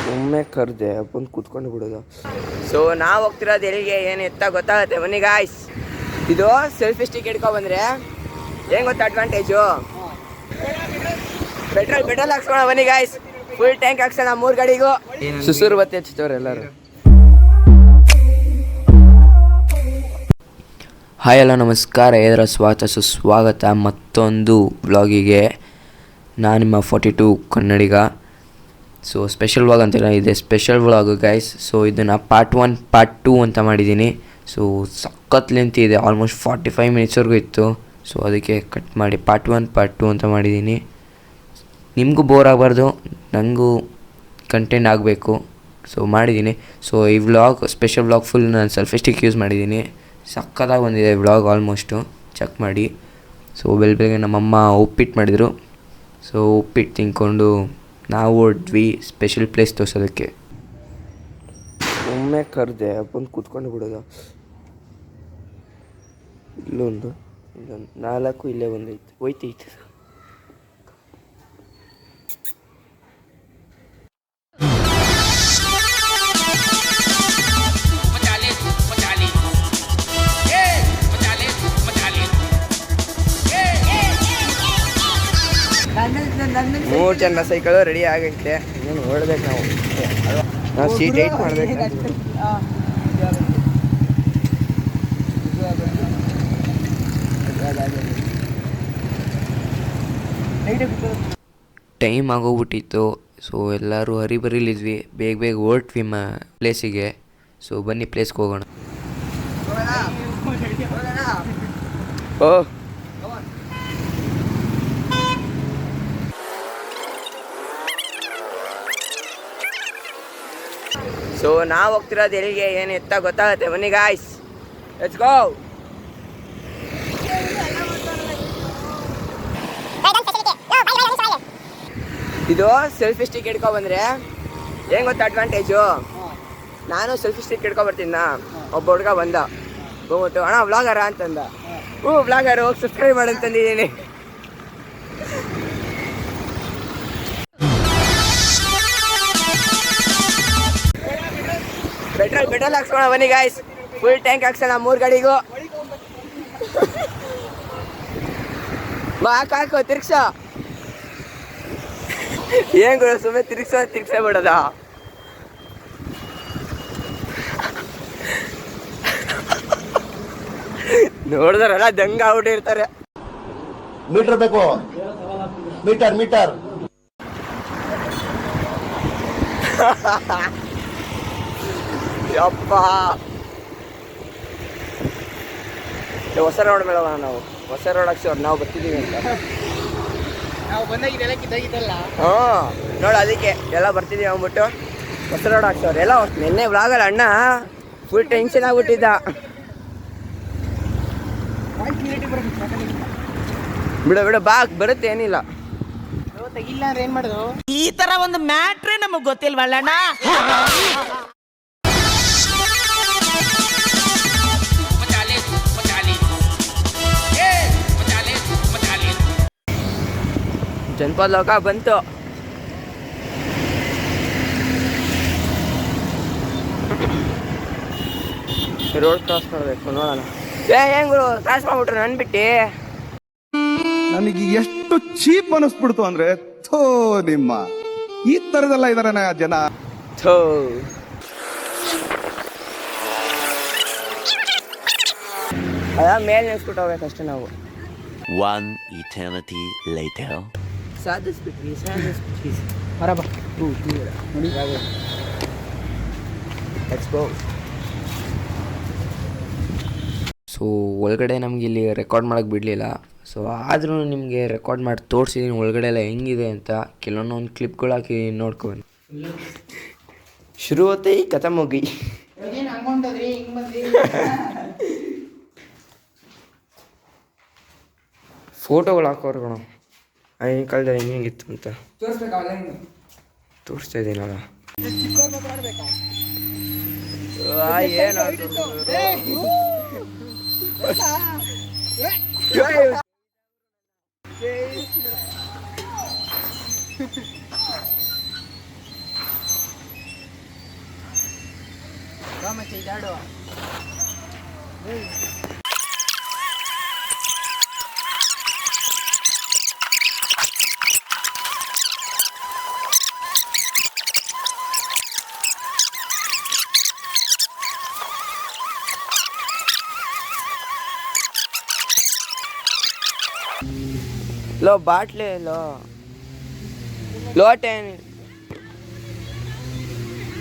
ಒಮ್ಮೆ ಕರೆದೆ ಬಂದು ಕೂತ್ಕೊಂಡು ಬಿಡೋದು. ಸೊ ನಾವು ಹೋಗ್ತಿರೋದು ಎಲ್ಲಿಗೆ ಏನು ಎತ್ತ ಗೊತ್ತಾಗುತ್ತೆ ಬನ್ನಿ ಗಾಯ್ಸ್. ಇದು ಸೆಲ್ಫಿ ಸ್ಟಿಕ್ ಹಿಡ್ಕೊ ಬಂದರೆ ಏನು ಗೊತ್ತಾ ಅಡ್ವಾಂಟೇಜು, ಪೆಟ್ರೋಲ್ ಹಾಕ್ಸ್ಕೊಳ ಬನ್ನಿ ಗಾಯ್ಸ್. ಫುಲ್ ಟ್ಯಾಂಕ್ ಹಾಕ್ಸೋಣ 3 ಗಾಡಿಗೂ. ಸುಸೂರು ಬತ್ತೆ ಹಚ್ಚಿದವ್ರು ಎಲ್ಲರೂ. ಹಾಯ್ ಹಲೋ ನಮಸ್ಕಾರ, ಇದರ ಸುಸ್ವಾಗತ ಮತ್ತೊಂದು ವ್ಲಾಗಿಗೆ. ನಾನು ನಿಮ್ಮ 42 ಕನ್ನಡಿಗ. ಸೊ ಸ್ಪೆಷಲ್ ವ್ಲಾಗ್ ಅಂತೆಲ್ಲ ಇದೆ, ಸ್ಪೆಷಲ್ ವ್ಲಾಗು ಗೈಸ್. ಸೊ ಇದನ್ನು ಪಾರ್ಟ್ 1 ಪಾರ್ಟ್ 2 ಅಂತ ಮಾಡಿದ್ದೀನಿ. ಸೊ ಸಖತ್ ಲೆಂತ್ ಇದೆ, ಆಲ್ಮೋಸ್ಟ್ 45 ಮಿನಿಟ್ಸ್ವರೆಗೂ ಇತ್ತು. ಸೊ ಅದಕ್ಕೆ ಕಟ್ ಮಾಡಿ ಪಾರ್ಟ್ 1 ಪಾರ್ಟ್ 2 ಅಂತ ಮಾಡಿದ್ದೀನಿ. ನಿಮಗೂ ಬೋರ್ ಆಗಬಾರ್ದು, ನನಗೂ ಕಂಟೆಂಟ್ ಆಗಬೇಕು, ಸೊ ಮಾಡಿದ್ದೀನಿ. ಸೊ ಈ ವ್ಲಾಗ್ ಸ್ಪೆಷಲ್ ವ್ಲಾಗ್ ಫುಲ್ ನಾನು ಸೆಲ್ಫಿ ಸ್ಟಿಕ್ ಯೂಸ್ ಮಾಡಿದ್ದೀನಿ. ಸಕ್ಕತ್ತಾಗಿ ಬಂದಿದೆ ವ್ಲಾಗ್ ಆಲ್ಮೋಸ್ಟು, ಚೆಕ್ ಮಾಡಿ. ಸೊ ಬೆಳಗ್ಗೆ ನಮ್ಮಮ್ಮ ಉಪ್ಪಿಟ್ಟು ಮಾಡಿದರು. ಸೊ ಉಪ್ಪಿಟ್ಟು ತಿಂದ್ಕೊಂಡು ನಾವು ಹೊರಟ್ವಿ ಸ್ಪೆಷಲ್ ಪ್ಲೇಸ್ ತೋರಿಸೋದಕ್ಕೆ. ಒಮ್ಮೆ ಕರೆದೆ ಬಂದು ಕೂತ್ಕೊಂಡು ಬಿಡೋದು. ಇಲ್ಲೊಂದು 4 ಇಲ್ಲೇ ಬಂದೈತೆ, ಹೋಯ್ತೈತೆ. ಮೂರು ಜನ ಸೈಕಲು ರೆಡಿ ಆಗೈತೆ, ಇನ್ನೇನು ಹೊರಡ್ಬೇಕು ನಾವು ಸೀಟ್ ಏಟ್ ಮಾಡ್ಬೇಕು. ಟೈಮ್ ಆಗೋಗ್ಬಿಟ್ಟಿತ್ತು. ಸೊ ಎಲ್ಲರೂ ಹರಿಬರಿಲಿದ್ವಿ, ಬೇಗ ಹೊರಟ್ವಿ ಪ್ಲೇಸಿಗೆ. ಸೊ ಬನ್ನಿ ಪ್ಲೇಸ್ಗೆ ಹೋಗೋಣ. ಓ ಸೊ ನಾವು ಹೋಗ್ತಿರೋದು ಎಲ್ಲಿಗೆ ಏನು ಎತ್ತ ಗೊತ್ತಾಗುತ್ತೆ ಬನ್ನಿ ಗಾಯ್ಸ್, ಲೆಟ್ಸ್ ಗೋ. ಇದು ಸೆಲ್ಫಿ ಸ್ಟಿಕ್ ಹಿಡ್ಕೊ ಬಂದರೆ ಏನು ಗೊತ್ತಾ ಅಡ್ವಾಂಟೇಜು, ನಾನು ಸೆಲ್ಫಿ ಸ್ಟಿಕ್ ಹಿಡ್ಕೊ ಬರ್ತೀನ. ಒಬ್ಬ ಹುಡುಗ ಬಂದ, ಹೋಗ್ಬಿಟ್ಟು ಅಣ್ಣ ವ್ಲಾಗರ ಅಂತಂದ. ವ್ಲಾಗರ್ ಹೋಗಿ ಸಬ್ಸ್ಕ್ರೈಬ್ ಮಾಡಂತಂದಿದ್ದೀನಿ. ಪೆಟ್ರೋಲ್ ಹಾಕ್ಸ್ಕೊಳ ಬನ್ನಿ ಗಾಯ್ಸ್. ಫುಲ್ ಟ್ಯಾಂಕ್ ಹಾಕ್ಸೋಣ 3 ಗಾಡಿಗೂ. ಹಾಕು ತಿರ್ಗ್ಸ. ಏನ್ ಗುರು ಸುಮ್ಮನೆ ತಿರ್ಗ್ಸೇ ಬಿಡೋದ. ನೋಡಿದ್ರಲ್ಲ ದಂಗ ಆಗ್ಬಿಟ್ಟಿರ್ತಾರೆ. ಮೀಟರ್ ಬೇಕು, ಮೀಟರ್ ಯಪ್ಪ. ಹೊಸ ರೋಡ್ ಮೇಲೆ ಹೋಗೋಣ ನಾವು, ಹೊಸ ರೋಡ್ ಹಾಕ್ಸೋರು ನಾವು ಬರ್ತಿದ್ದೀವಿ ಅಂತ. ನೋಡು ಅದಕ್ಕೆ ಎಲ್ಲ ಬರ್ತಿದ್ದೀವಿ ಅಂದ್ಬಿಟ್ಟು ಹೊಸ ರೋಡ್ ಹಾಕ್ಸೋರು ಎಲ್ಲ. ನಿನ್ನೆ ವ್ಲಾಗಲ್ಲ ಅಣ್ಣ ಫುಲ್ ಟೆನ್ಷನ್ ಆಗ್ಬಿಟ್ಟಿದ್ದ. ಬಿಡು ಬಾ, ಬರುತ್ತೆ ಏನಿಲ್ಲ. ಏನ್ ಮಾಡುದು ಈ ತರ ಒಂದು ಮ್ಯಾಟ್ರೇ ನಮಗ್ ಗೊತ್ತಿಲ್ವಲ್ಲಣ್ಣ. ಜನಪದ ಲೋಕ ಬಂತು. ರೋಡ್ ಕ್ರಾಸ್ ಮಾಡಬೇಕು, ನೋಡೋಣ. ಹೆಂಗ್ ಕ್ರಾಸ್ ಮಾಡ್ಬಿಟ್ರು ನನ್ ಬಿಟ್ಟು. ನನಗೆ ಎಷ್ಟು ಚೀಪ್ ಅನಿಸ್ಬಿಡ್ತು ಅಂದ್ರೆ, ಥೋ ನಿಮ್ಮ ಈ ತರದೆಲ್ಲ ಇದಾರೆ ಜನ. ಥೋ ಅದ ಮೇಲೆ ನಿಲ್ಸ್ಬಿಟ್ಟು ಹೋಗ್ಬೇಕಷ್ಟೇ ನಾವು. One eternity later. ಸಾಧಿಸ್ಬಿಟ್ವಿ. ಬರಬ ಲೆಟ್ಸ್ ಗೋ. ಸೊ ಒಳಗಡೆ ನಮ್ಗೆ ಇಲ್ಲಿ ರೆಕಾರ್ಡ್ ಮಾಡೋಕ್ಕೆ ಬಿಡಲಿಲ್ಲ. ಸೊ ಆದ್ರೂ ನಿಮಗೆ ರೆಕಾರ್ಡ್ ಮಾಡಿ ತೋರಿಸಿದ್ದೀನಿ ಒಳಗಡೆ ಎಲ್ಲ ಹೆಂಗಿದೆ ಅಂತ. ಕೆಲವೊಂದು ಕ್ಲಿಪ್ಗಳು ಹಾಕಿ ನೋಡ್ಕೊಂಡು ಶುರು ಹೋತೆ ಈ ಕಥೆ ಮುಗಿ. ಫೋಟೋಗಳು ಹಾಕೋರು ಕಣ, ಆಗಿನ ಕಾಲದಲ್ಲಿ ಹೆಂಗಿತ್ತು ಅಂತ ತೋರಿಸ್ತಾ ಇದ್ದೀನಲ್ಲ. ಏನು ಲೋ ಬಾಟ್ಲೆ ಲೋಟೆ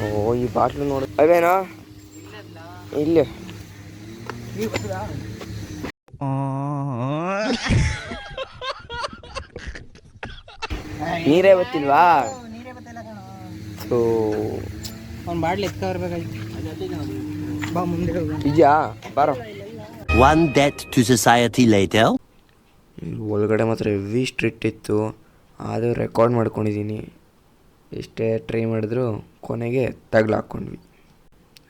ಓ ಈ ಬಾಟ್ಲು ನೋಡು ಅವೇನಾ ಇಲ್ಲಿ ನೀರೇ ಗೊತ್ತಿಲ್ವಾ ಸೊ ಅವ್ನು ಬಾಟ್ಲಿ ಎತ್ಕೊಬರ್ಬೇಕಾಗಿತ್ತು ಬಾ ಮುಂದೆ ಇದೆಯಾ ಬಾರೋ One death to society later. ಒಳಗಡೆ ಮಾತ್ರ ಹೆವಿ ಸ್ಟ್ರಿಕ್ಟ್ ಇತ್ತು ಆದರೂ ರೆಕಾರ್ಡ್ ಮಾಡ್ಕೊಂಡಿದ್ದೀನಿ ಎಷ್ಟೇ ಟ್ರೈ ಮಾಡಿದ್ರು ಕೊನೆಗೆ ತಗ್ಲಾಕ್ಕೊಂಡ್ವಿ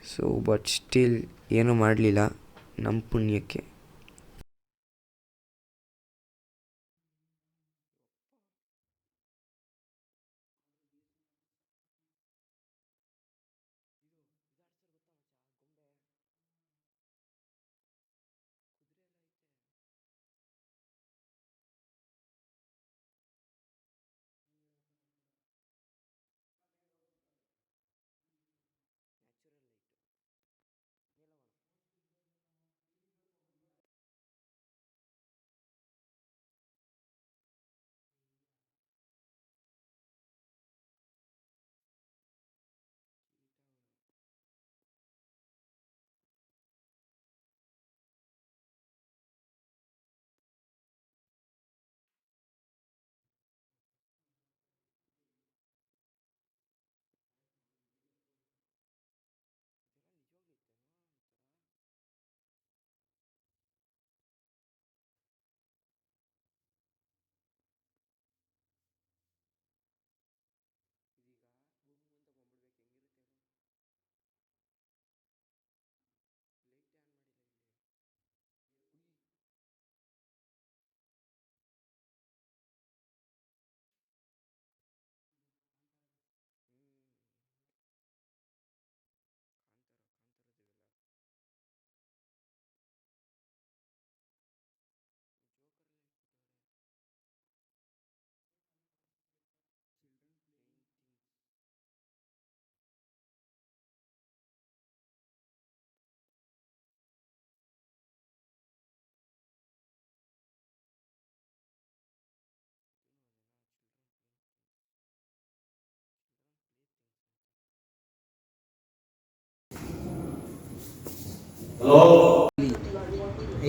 ಸೊ ಬಟ್ ಸ್ಟಿಲ್ ಏನೂ ಮಾಡಲಿಲ್ಲ ನಮ್ಮ ಪುಣ್ಯಕ್ಕೆ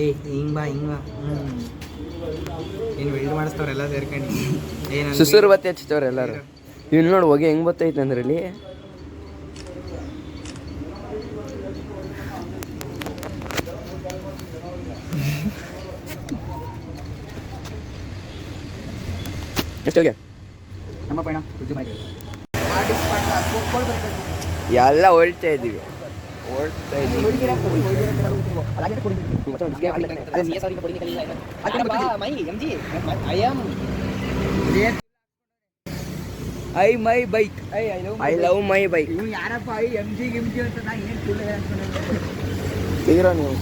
ಏಯ್ ಹಿಂಗ್ ಬಾ ಏನು ವೆಲ್ಡ್ ಮಾಡಿಸ್ತವ್ರೆಲ್ಲ ಸೇರ್ಕೊಂಡು ಏನು ಸುಸುರು ಬತ್ತೆ ಹಚ್ತವ್ರೆ ಎಲ್ಲರೂ ಇವ್ನು ನೋಡಿ ಹೊಗೆ ಹೆಂಗೆ ಬತ್ತೈತೆ ಅಂದ್ರೆ ಇಲ್ಲಿ ಎಷ್ಟೋಗೆ ನಮ್ಮ ಪಯಣ ಎಲ್ಲ ಹೊಳ್ತಾ ಇದ್ದೀವಿ ಓಡ್ತಾ ಇದ್ದೀವಿ I my bike I love my bike ಇವ್ನು ಯಾರಪ್ಪ ಐ ಎಮ್ ಜಿ ಅಂತ ನಾ ಏನು ಸುಳ್ಳು ತೆಗಿರೋ ನೀವು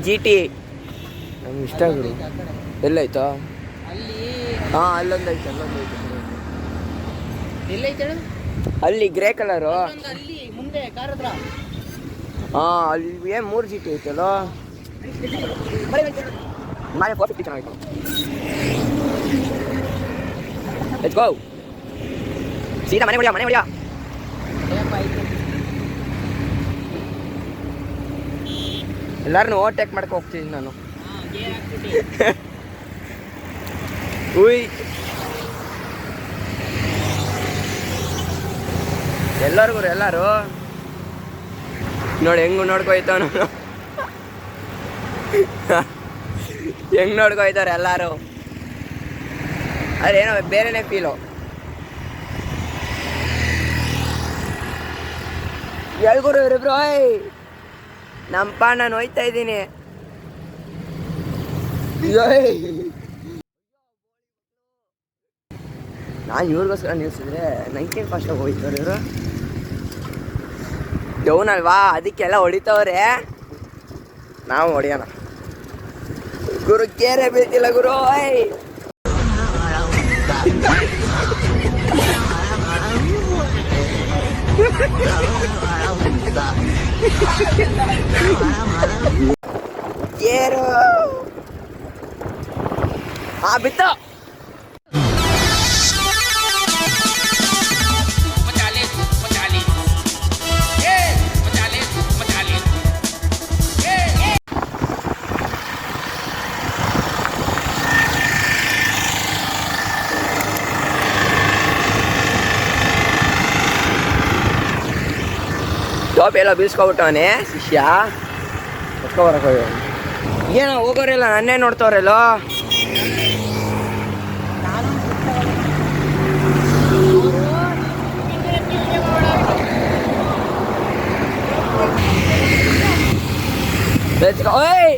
ಜಿ ಟಿ ನಮ್ಗೆ ಇಷ್ಟ ಗುರು ಎಲ್ಲಾಯ್ತಾ ಹಾಂ ಅಲ್ಲೊಂದೈತೆ ಎಲ್ಲೈತೆ ಅಲ್ಲಿ ಗ್ರೇ ಕಲರು ಅಲ್ಲಿ ಮುಂದೆ ಕಾರ್ ಹತ್ರ ಹಾಂ ಅಲ್ಲಿ ಏನು 3 GT ಐತಲ್ಲ ನಾಳೆ 450 ಚೆನ್ನಾಗಿತ್ತು ಲೆಟ್ಸ್ ಗೋ ಸೀದಾ ಮನೆ ಹೊಡಿಯಾ ಎಲ್ಲಾರನ್ನೂ ಓವರ್ಟೇಕ್ ಮಾಡ್ಕೊ ಹೋಗ್ತೀನಿ ನಾನು ಉಯ್ ಎಲ್ಲರೂ ನೋಡಿ ಹೆಂಗು ನೋಡ್ಕೊಯ್ತಾವ ನಾನು ಹೆಂಗ್ ನೋಡ್ಕೊಯ್ತವ್ರೆ ಎಲ್ಲರೂ ಅದೇನೋ ಬೇರೆನೇ ಫೀಲು ಎಲ್ಗುರು ಇವ್ರಿಬ್ರು ನಮ್ಮಪ್ಪ ನಾನು ಹೋಯ್ತಾ ಇದ್ದೀನಿ ನಾನು ಇವ್ರಿಗೋಸ್ಕರ ನಿಲ್ಸಿದ್ರೆ 19 ಫಾಸ್ಟಾಗಿ ಹೋಯ್ತಾರೆ ಇವರು. ಡೌನ್ ಅಲ್ವಾ, ಅದಕ್ಕೆಲ್ಲ ಹೊಡಿತವ್ರೆ, ನಾವು ಹೊಡಿಯೋಣ. ಗುರು ಕೇರೆ ಬೀಳ್ತಿಲ್ಲ ಗುರು. ಕೇರು ಬಿತ್ತು. ಟಾಪ್ ಎಲ್ಲ ಬೀಳ್ಸ್ಕೊಬಿಟ್ಟವನೇ ಶಿಷ್ಯ. ಎತ್ಕೊಬರಕ್ಕೆ ಹೋಗಿ ಏನೋ ಹೋಗೋರೆಲ್ಲ ನನ್ನೇ ನೋಡ್ತವ್ರೆಲ್ಲೋ. ಓಯ್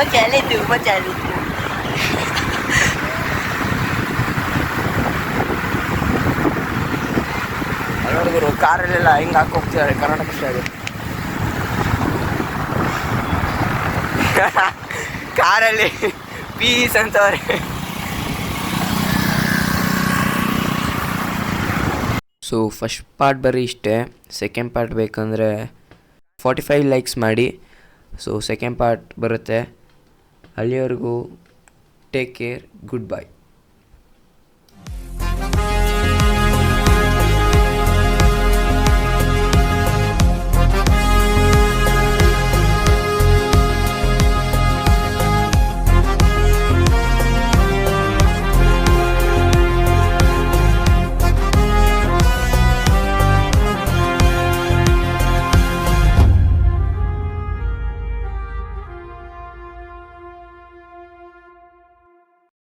ಮಚಾಲೆ ನೋಡಿದ್ರು ಕಾರಲ್ಲೆಲ್ಲ ಹಿಂಗೆ ಹಾಕೋಗ್ತಿದ್ದಾರೆ ಕರ್ನಾಟಕ ಸ್ಟೈಲ್. ಕಾರಲ್ಲಿ ಪೀಸ್ ಅಂತವ್ರೆ. ಸೊ ಫಸ್ಟ್ ಪಾರ್ಟ್ ಬರೀ ಇಷ್ಟೇ. ಸೆಕೆಂಡ್ ಪಾರ್ಟ್ ಬೇಕಂದರೆ 45 ಲೈಕ್ಸ್ ಮಾಡಿ. ಸೊ ಸೆಕೆಂಡ್ ಪಾರ್ಟ್ ಬರುತ್ತೆ. ಅಲ್ಲಿವರೆಗೂ ಟೇಕ್ ಕೇರ್, ಗುಡ್ ಬೈ.